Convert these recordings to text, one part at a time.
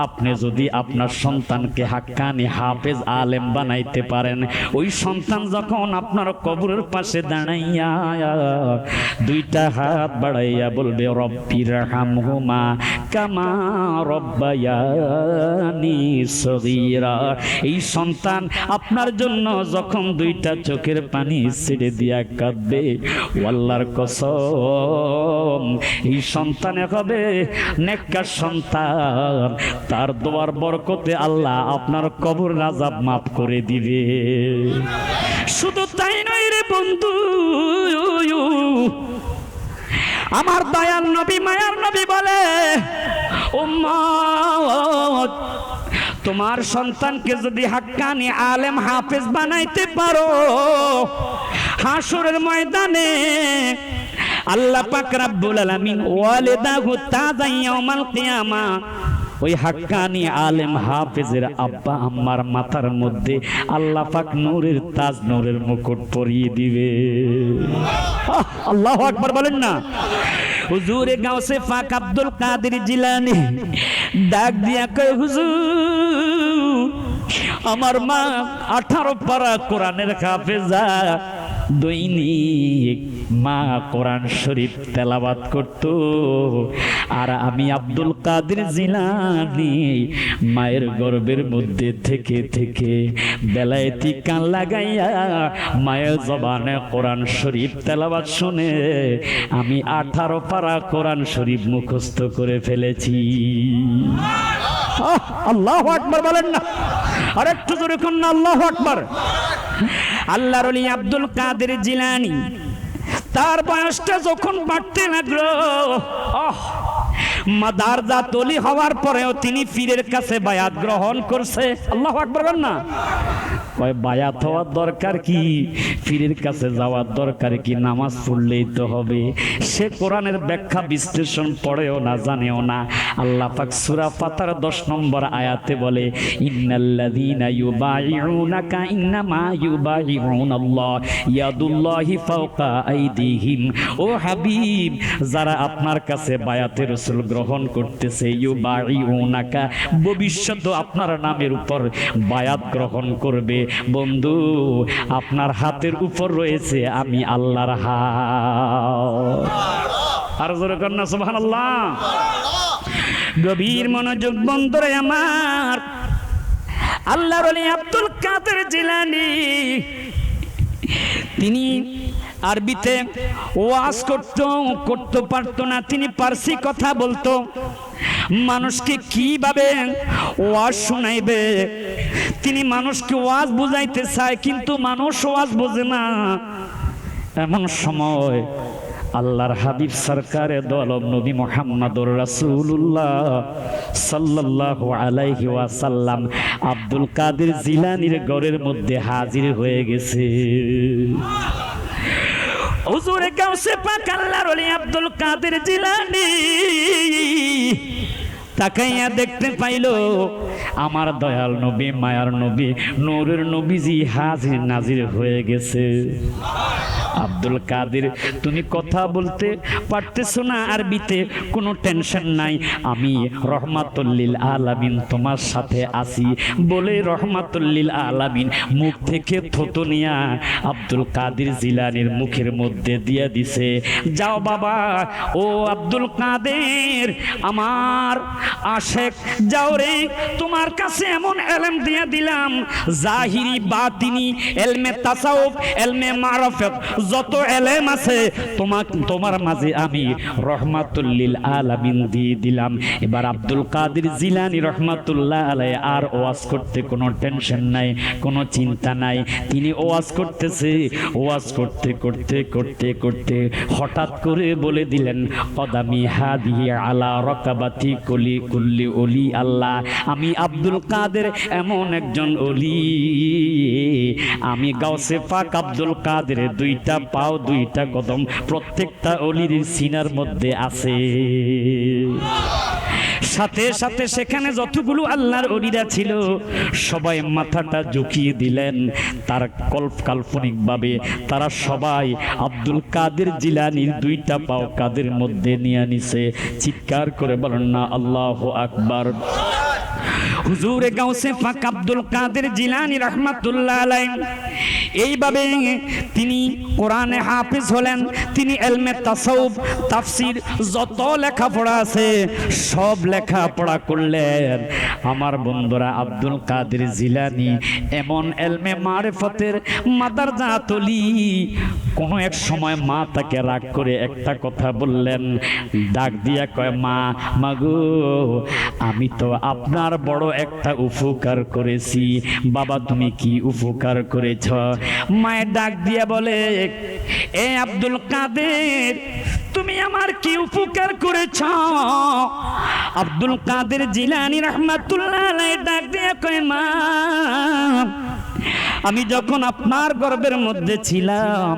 আপনি যদি আপনার সন্তানকে হাক্কানি হাফেজ আলেম বানাইতে পারেন, ওই সন্তান যখন আপনার কবরের পাশে দাঁড়াইয়া দুইটা হাত বাড়াইয়া বলবে রব্বির হামহুমা কামা রব্বায়ানি সগীরা, এই সন্তান আপনার জন্য যখন দুইটা চোখের পানি ছেড়ে দিয়া কাঁদবে, আল্লাহর কসম এই সন্তানে হবে নেককার সন্তান, তার দোয়ার বরকতে আল্লাহ আপনার কবর আযাব মাফ করে দিবে। শুধু তাই নয় রে বন্ধু, আমার দয়াল নবী মায়ার নবী বলে, উম্মত তোমার সন্তানকে যদি হাক্কানি আলেম হাফেজ বানাইতে পারো, হাসরের ময়দানে আল্লাহ পাক রব্বুল আলামিন ওয়ালিদাহু তাজা ইয়াউমাল কিয়ামা, ওই হাক্কানি আলেম হাফেজের আব্বা আম্মার মাথার মধ্যে আল্লাহ পাক নূরের তাজ, নূরের মুকুট পরিয়ে দিবে। আল্লাহু আকবার বলেন না। হুজুরে গাউসে পাক আব্দুল কাদের জিলানী ডাক দিয়া কয়, হুজুর আমার মা 18 পারা কোরআনের হাফেজা, দৈনিক মা কোরআন শরীফ তেলাওয়াত করত, আর আমি আব্দুল কাদের জিলানী মায়ের গর্ভের মধ্যে থেকে থেকে বেলায়েতি কান লাগাইয়া মায়ের জবানে কোরআন শরীফ তেলাওয়াত শুনে আমি 18 পারা কোরআন শরীফ মুখস্থ করে ফেলেছি। আল্লাহু আকবার বলেন না, আর একটু জোরে কোন না আল্লাহু আকবার। আল্লাহর ওলি আব্দুল কাদের জিলানী তার বয়সটা যখন বাড়তে লাগলো, মাদারজাত ওলি হওয়ার পরেও তিনি পীরের কাছে বায়াত গ্রহণ করছে। আল্লাহু আকবার বলেন না। কয় বায়াত হওয়ার দরকার কি, পীরের কাছে যাওয়ার দরকার কি, নামাজ পড়লেই তো হবে। সে কোরআনের ব্যাখ্যা বিশ্লেষণ পড়েও না, জানেও না। আল্লাহ পাক সূরা ফাতির 10 নম্বর আয়াতে বলে, ইন্নাল্লাযীনা ইউবাইউনাকা ইন্নামা ইউবাইউনাল্লাহ ইয়াদুল্লাহি ফাওকা আইদিহিম। ও হাবিব, যারা আপনার কাছে বায়াতে রাসূল গ্রহণ করতেছে, ইউবাইউনাকা ভবিষ্যতে আপনার নামের উপর বায়াত গ্রহণ করবে। বন্ধু, আপনার হাতের উপর রয়েছে আমি আল্লাহর হাত। আর জোরে কর না সুবহানাল্লাহ। গভীর মনোযোগ বন্ধুরে আমার, আল্লাহর ওলি আব্দুল কাদের জিলানী তিনি আরবিতে ওয়াজ করতে পারতো না, তিনি পারসি কথা বলতো। মানুষকে কিভাবে ওয়াজ শোনাইবে, তিনি মানুষকে ওয়াজ বুঝাইতে চায়, কিন্তু মানুষ ওয়াজ বোঝে না। এমন সময় আল্লাহর হাবিব সরকারে দোয়ালম নবী মুহাম্মদুর রাসূলুল্লাহ সাল্লাল্লাহু আলাইহি ওয়াসাল্লাম আব্দুল কাদের জিলানীর ঘরের মধ্যে হাজির হয়ে গেছে। হুজুরে গাউসে পাক আল্লাহর ওলি আব্দুল কাদের জিলানী তাকাইয়া দেখতে পাইল আমার দয়াল নবী মায়ার নবী নূরের নবীজি হাজির নাজির হয়ে গেছে। আব্দুল কাদের, তুমি কথা বলতে পারতেছো না আরবিতে, কোনো টেনশন নাই, আমি রহমাতুল লিল আলামিন তোমার সাথে আছি বলে রহমাতুল লিল আলামিন মুখ থেকে থুতু নিয়া আব্দুল কাদের জিলানীর মুখের মধ্যে দিয়ে দিছে। যাও বাবা, ও আব্দুল কাদের আমার আশেক, যাও রে, তোমার কাছে এমন এলম দিয়ে দিলাম, জাহিরি বাতিনি এলমে তাসাউফ এলমে মারফত যত এলেম আছে তোমার মাঝে আমি রহমাতুল লিল আলামিন দিয়ে দিলাম। এবার আব্দুল কাদের জিলানী রহমাতুল্লাহ আলাইহি আর ওয়াজ করতে কোনো টেনশন নাই, কোনো চিন্তা নাই। তিনি ওয়াজ করতেছে, ওয়াজ করতে করতে করতে করতে হঠাৎ করে বলে দিলেন, কদামি হাদিহি আলা রাকাবাতি কুল্লি ওলি আল্লাহ, আমি আব্দুল কাদের এমন একজন ওলি, আমি গাউসে পাক আব্দুল কাদের দুইটা পাও দুইটা কদম প্রত্যেকটা ওলির সিনার মধ্যে আছে। সাথে সাথে সেখানে যতগুলো আল্লাহর ওলিরা ছিল সবাই মাথাটা ঝুঁকিয়ে দিলেন। তার কাল্পনিকভাবে তারা সবাই আব্দুল কাদের জিলানীর দুইটা পাও কাদের মধ্যে নিয়ে নিছে। চিৎকার করে বলেন না আল্লাহু আকবার। হুজুরে গাউসে পাক আব্দুল কাদের জিলানী রাহমাতুল্লাহ আলাইহি এইভাবে তিনি কোরআনে হাফেজ হলেন, তিনি ইলমে তাসাউফ তাফসীর যত লেখাপড়া আছে সব লেখাপড়া করলেন। আমার বন্ধুরা, আব্দুল কাদের জিলানী এমন ইলমে মারিফতের মাদারজাতলি, কোন এক সময় মা তাকে রাগ করে একটা কথা বললেন, ডাক দিয়া কয়, মা মাগো আমি তো আপনার বড় একটা উপকার করেছি। বাবা তুমি কি উপকার করেছ? মায়ের ডাক দিয়া বলে, এ আব্দুল কাদের তুমি আমার কি উপকার করেছ? আব্দুল কাদের জিলানী রাহমাতুল্লাহ আলাইহি ডাক দিয়া কয়, মা আমি যখন আপনার গর্ভের মধ্যে ছিলাম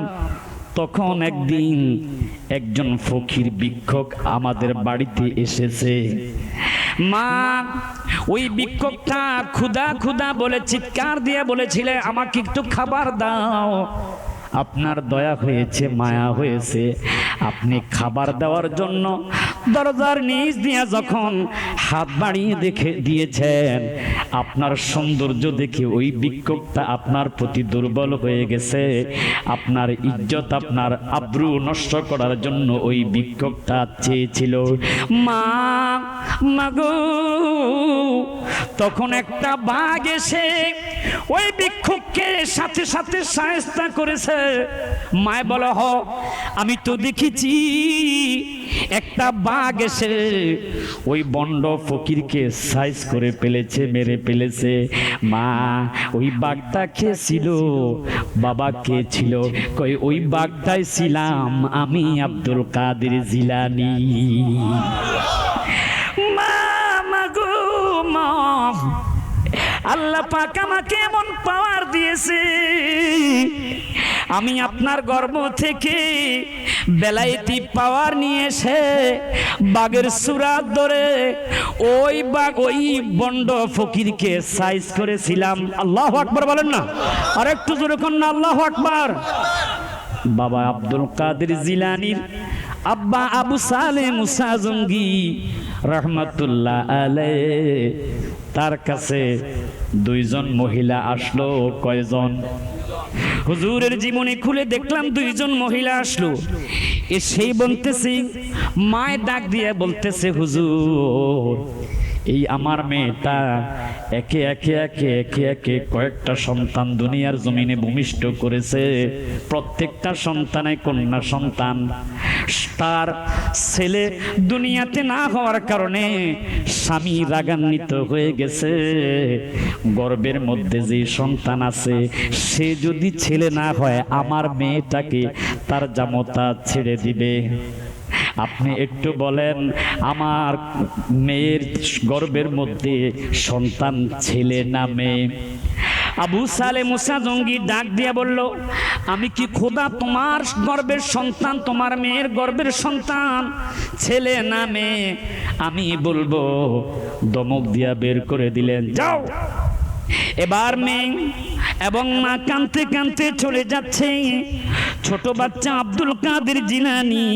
তখন একদিন একজন ফকির ভিক্ষুক আমাদের বাড়িতে এসেছে। মা ওই ভিক্ষুকটা ক্ষুধা ক্ষুধা বলে চিৎকার দিয়ে বলেছিলে, আমাকে একটু খাবার দাও। আপনার দয়া হয়েছে, মায়া হয়েছে, আপনি খাবার দেওয়ার জন্য দরজার নিচ দিয়ে যখন হাত বাড়িয়ে দেখে দিয়েছেন, আপনার সৌন্দর্য দেখে ওই ভিক্ষুকটা আপনার প্রতি দুর্বল হয়ে গেছে। আপনার ইজ্জত, আপনার আব্রু নষ্ট করার জন্য ওই ভিক্ষুকটা চেয়েছিল। মা মাগো তখন একটা বাঘ এসে ওই ভিক্ষুককে সাথে সাথে শায়েস্তা করেছে। মায় বলে, হ আমি তো দেখেছি একটা বাঘ এসে ওই বন্ড ফকিরকে সাইজ করে ফেলেছে, মেরে ফেলেছে। মা ওই বাঘটা কে ছিল? বাবা কে ছিল? কই ওই বাঘটাই ছিলাম আমি, আব্দুল কাদের জিলানী। মা মাগো মা, আল্লাহ পাক আমাকে এমন পাওয়ার দিয়েছে, আমি আপনার গর্ভ থেকে বেলায়েতি পাওয়ার নিয়ে এসে বাঘের সুরাত ধরে ওই বাঘ ওই বন্ড ফকিরকে সাইজ করেছিলাম। আল্লাহু আকবার বলেন না, আর একটু জোরে কোন না আল্লাহু আকবার। বাবা আব্দুল কাদের জিলানীর আব্বা আবু সালেহ মুসা জঙ্গি রাহমাতুল্লাহ আলাইহি, তার কাছে দুইজন মহিলা আসলো। কয়জন? হুজুরের জীবনী খুলে দেখলাম দুইজন মহিলা আসলো। সেই বলতেছে, মায়ের ডাক দিয়ে বলতেছে, হুজুর এই আমার মেয়েটা একে একে একে একে একে কয়েকটা সন্তান দুনিয়ার জমিনে ভূমিষ্ঠ করেছে। প্রত্যেকটা সন্তানে কন্যা সন্তান। তার ছেলে দুনিয়াতে না হওয়ার কারণে স্বামী রাগান্বিত হয়ে গেছে। গর্ভের মধ্যে যে সন্তান আছে সে যদি ছেলে না হয় আমার মেয়েটাকে তার জামতা ছেড়ে দিবে। আপনি একটু বলেন আমার মেয়ের গর্ভের মধ্যে সন্তান ছেলে না মেয়ে? আবু সালেহ মুসা জঙ্গি ডাক দিয়া বলল, আমি কি খোদা তোমার গর্ভের সন্তান, তোমার মেয়ের গর্ভের সন্তান ছেলে না মেয়ে আমি বলবো? দমক দিয়া বের করে দিলেন, যাও। এবার মেয়ে এবং মা কাঁদতে কাঁদতে চলে যাচ্ছে। ছোট বাচ্চা আব্দুল কাদের জিলানী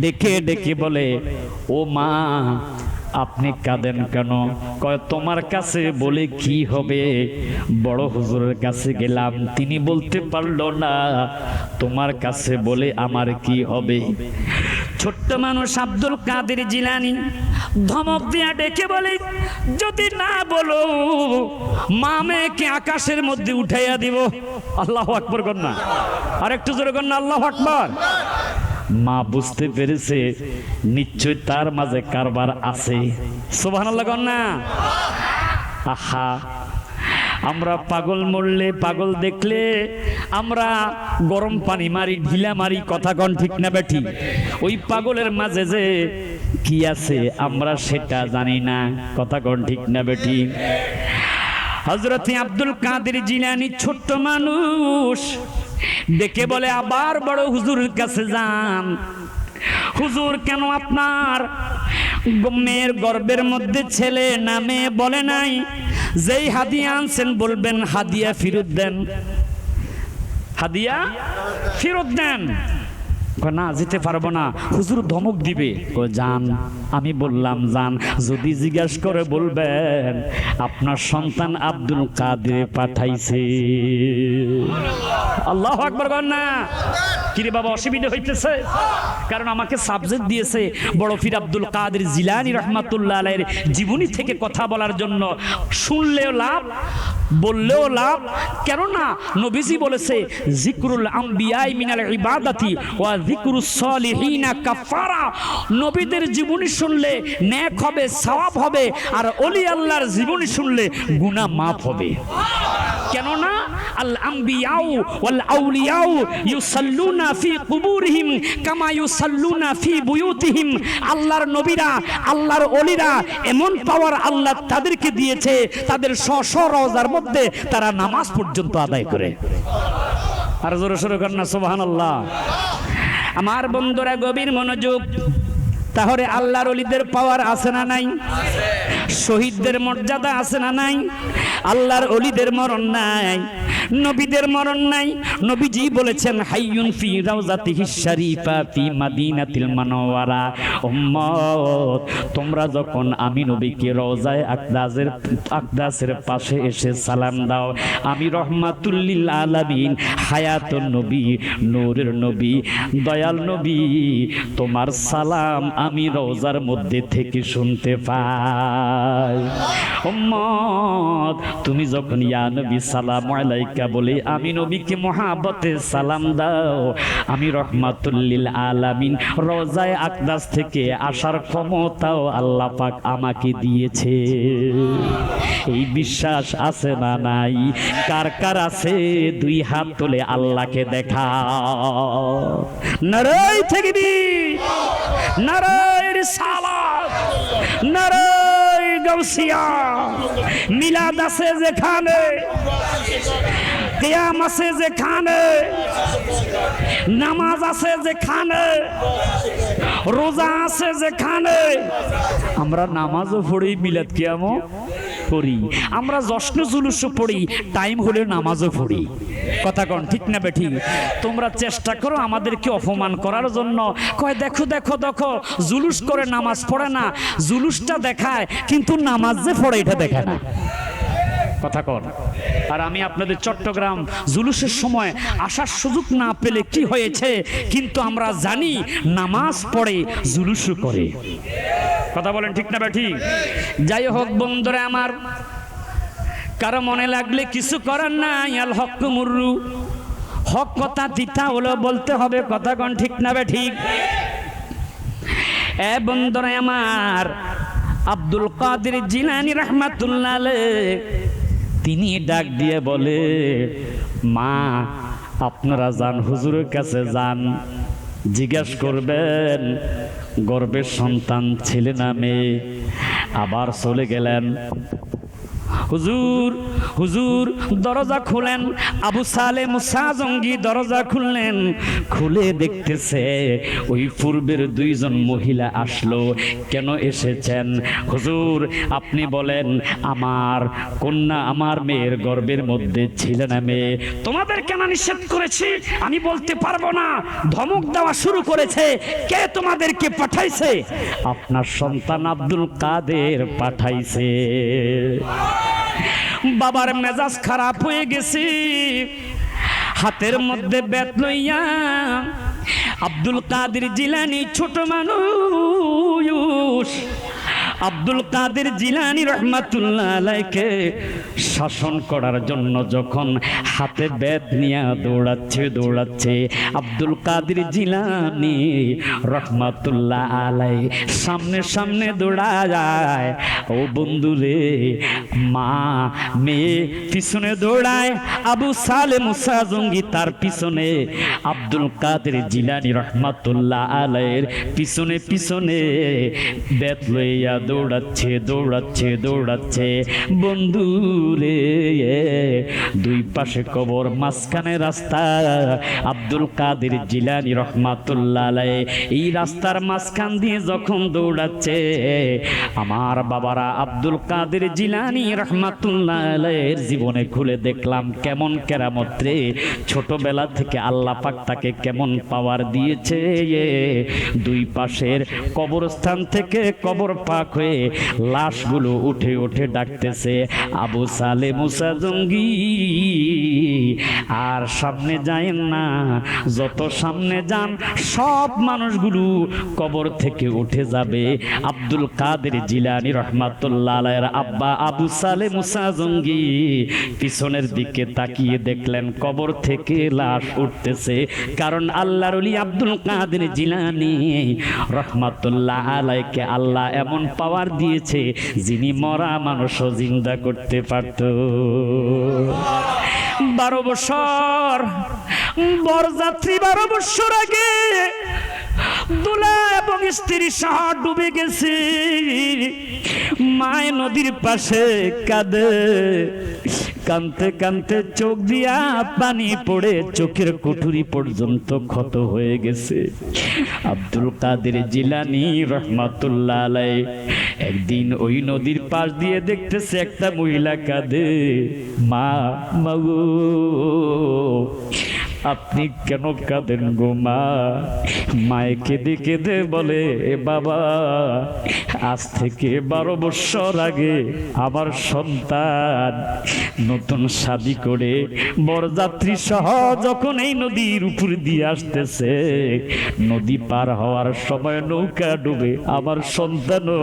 ডেকে ডেকে বলে, ও মা আপনি কাঁদেন কেন? কয় তোমার কাছে বলে কি হবে? বড় হুজুরের কাছে গেলাম, তিনি বলতে পারলো না, তোমার কাছে বলে আমার কি হবে? ছোট্ট মানুষ আব্দুল কাদের জিলানী ধমক দিয়া ডেকে বলে, যদি না বলো মা মেয়েকে আকাশের মধ্যে উঠাইয়া দিব। আল্লাহু আকবার কর না, আর একটু জোরে কর না আল্লাহু আকবার। মা বুঝতে পেরেছে নিশ্চয় তার মাঝে কারবার আছে। সুবহানাল্লাহ কর না। আহা, আমরা পাগল মরলে, পাগল দেখলে আমরা গরম পানি মারি, ঢিলা মারি, কথা কন ঠিক না বেঠি? ওই পাগলের মাঝে যে কি আছে আমরা সেটা জানি না, কথা কন ঠিক না বেঠি? হযরত আব্দুল কাদের জিলানী ছোট্ট মানুষ দেখে বলে, আবার বড় হুজুরের কাছে যান। হুজুর কেন আপনার মেয়ের গর্ভের মধ্যে ছেলে না মেয়ে বলে নাই? যেই হাদিয়া আনছেন বলবেন হাদিয়া ফেরত দেন, হাদিয়া ফেরত দেন। না যেতে পারবো না, হুজুর ধমক দিবে। যান। আমি বললাম যান, যদি জিজ্ঞাসা করে বলবেন আপনার সন্তান আব্দুল কাদের পাঠাইছে। আল্লাহু আকবার বলেন না। কিরে বাবা অসুবিধা হইতেছে? কারণ আমাকে সাবজেক্ট দিয়েছে বড় পীর আব্দুল কাদের জিলানী রাহমাতুল্লাহ আলাইহির জীবনী থেকে কথা বলার জন্য। শুনলেও লাভ, বললেও লাভ। কেননা নবীজি বলেছে যিকরুল আম্বিয়াই মিনাল ইবাদাতি ওয়া যিকরুস সলিহিনা কাফারা। নবীদের জীবনী শুনলে নেক হবে, সওয়াব হবে, আর ওলি আল্লাহর জীবনী শুনলে গুনাহ মাফ হবে। কেননা আল আম্বিয়াউ ওয়াল আউলিয়াউ ইউসাল্লুনা ফি কুবুরিহিম কামা ইউসাল্লুনা ফি বুয়ুতিহিম। আল্লাহর নবীরা, আল্লাহর ওলিরা এমন পাওয়ার আল্লাহ তাদেরকে দিয়েছে, তাদের স্ব রওজার মধ্যে তারা নামাজ পর্যন্ত আদায় করে। আর জোরে সোরে কর না সুবহানাল্লাহ। আমার বন্ধুরা গভীর মনোযোগ। তাহলে আল্লাহর ওলিদের পাওয়ার আছে না নাই? শহীদদের মর্যাদা আছে না নাই? আল্লাহর ওলিদের মরণ নাই, নবীদের মরণ নাই। নবীজি বলেছেন হাইয়ুন ফি রাউজাতিহিশ শরীফা ফি মাদিনাতিল মুনাওয়ারা। উম্মত, তোমরা যখন আমি নবীকে রওজায়ে আকদাসের পাশে এসে সালাম দাও, আমি রহমাতুল লিল আলামিন, হায়াতুন নবী, নূরের নবী, দয়াল নবী, তোমার সালাম আমি রওজার মধ্যে থেকে শুনতে পাই। উম্মত, তুমি যখন ইয়া নবী সালামু আলাইকা বলে আমি নবীকে মহাব্বতে সালাম দাও, আমি রহমাতুল লিল আলামিন রওজায়ে আকদাস থেকে আসার ক্ষমতাও আল্লাহ পাক আমাকে দিয়েছে। এই বিশ্বাস আছে না নাই? কার কার আছে? দুই হাত তুলে আল্লাহকে দেখাও। নারায়ে তাকবীর, নারায়ে রিসালাত, নারায়ে গাউসিয়া। মিলাদ আছে যেখানে, কিয়াম আছে যেখানে, নামাজ আছে যেখানে, রোজা আছে যেখানে, আমরা নামাজও পড়ি, মিলাদ কিয়ামও পড়ি, আমরা জশ্ন জুলুসও পড়ি, টাইম হলে নামাজও পড়ি। কথা কোন ঠিক না বেঠি? তোমরা চেষ্টা করো আমাদেরকে অপমান করার জন্য। কয় দেখো দেখো দেখো, জুলুস করে নামাজ পড়ে না, জুলুসটা দেখায় কিন্তু নামাজ যে পড়ে এটা দেখায় না। কথা কর। আর আমি আপনাদের চট্টগ্রাম জুলুসের সময় আসার সুযোগ না পেলে কি হয়েছে, কিন্তু আমরা জানি নামাজ পড়ে জুলুসও করে। কথা বলেন ঠিক না বেঠি? যাই হোক বন্ধুরা আমার, কারো মনে লাগলে কিছু করার নাই। আল হক মুররু, হক কথা দিতা হলো বলতে হবে। কথা কোন ঠিক না বেঠিক? এ বন্ধুরা আমার, আব্দুল কাদের জিলানী রাহমাতুল্লাহ আলাইহি তিনি ডাক দিয়ে বলে, মা আপনারা যান হুজুরের কাছে যান, জিজ্ঞাসা করবেন গর্ভের সন্তান ছেলে না মেয়ে। আবার চলে গেলেন। হুজুর হুজুর দরজা খুলেন। আবু সালে মুসা জঙ্গি দরজা খুললেন। খুলে দেখতেছে ওই পূর্বের দুইজন মহিলা আসলো। কেন এসেছেন? হুজুর আপনি বলেন আমার কন্যা, আমার মেয়ের গর্ভের মধ্যে ছিল না মেয়ে। তোমাদের কেন নিষেধ করেছি আমি বলতে পারবো না। ধমক দেওয়া শুরু করেছে। কে তোমাদেরকে পাঠাইছে? আপনার সন্তান আব্দুল কাদের পাঠাইছে। বাবার মেজাজ খারাপ হয়ে গেছে। হাতের মধ্যে বেত লইয়া আব্দুল কাদের জিলানী, ছোট মানুষ আব্দুল কাদের জিলানী রাহমাতুল্লাহ আলাইহিকে শাসন করার জন্য যখন হাতে বেত নিয়ে দৌড়াচ্ছে আব্দুল কাদের জিলানী রাহমাতুল্লাহ আলাইহি সামনে সামনে দৌড়া যায়। ও বন্ধুরে, মা মেয়ে পিছনে দৌড়ায়, আবু সালে মুসা জঙ্গি তার পিছনে, আব্দুল কাদের জিলানী রাহমাতুল্লাহ আলাইহির পিছনে পিছনে বেত লইয়া দৌড়াচ্ছে দৌড়াচ্ছে দৌড়াচ্ছে। বন্ধু রে, দুই পাশে কবর, মাঝখানে রাস্তা। আব্দুল কাদের জিলানী রহমাতুল্লাহ আলাইহি এই রাস্তার মাঝখান দিয়ে যখন দৌড়াচ্ছে, আমার বাবারা আব্দুল কাদের জিলানী রহমাতুল্লাহ আলাইহির জীবনে খুলে দেখলাম কেমন কেরামত রে। ছোটবেলা থেকে আল্লাহ পাক তাকে কেমন পাওয়ার দিয়েছে। দুই পাশের কবরস্থান থেকে কবর পাক হয়ে লাশগুলো উঠে উঠে ডাকতেছে, আবু সালে মুসা জঙ্গি আর সামনে যায়েন না, যত সামনে যান সব মানুষগুলো কবর থেকে উঠে যাবে। আব্দুল কাদের জিলানী রহমাতুল্লাহ আলাইহির আব্বা আবু সালে মুসা জঙ্গি পিছনের দিকে তাকিয়ে দেখলেন কবর থেকে লাশ উঠতেছে। কারণ আল্লাহর ওলি আব্দুল কাদের জিলানী রহমাতুল্লাহ আলাইহিকে আল্লাহ এমন পাওয়ার দিয়েছে, যিনি মরা মানুষও জিন্দা করতে পারত। 12 বছর বরযাত্রী, 12 বছর আগে দুলা এবং স্ত্রী সহ ডুবে গেছে। মায় নদীর পাশে কাঁদে, কানতে কানতে চোখ দিয়া পানি পড়ে চোখের কুঠুরি পর্যন্ত ক্ষত হয়ে গেছে। আব্দুল কাদের জিলানী রহমাতুল্লাহ আলাইহি একদিন ওই নদীর পাশ দিয়ে দেখতেছে একটা মহিলা কাঁদে, মা মাগো আপনি কেন কাঁদেন গো মা? মায়ে কেঁদে কেঁদে বলে, বাবা আজ থেকে 12 বছর আগে আমার সন্তান নতুন শাদী করে বরযাত্রী সহ যখন এই নদীর উপর দিয়ে আসতেছে, নদী পার হওয়ার সময় নৌকা ডুবে আমার সন্তান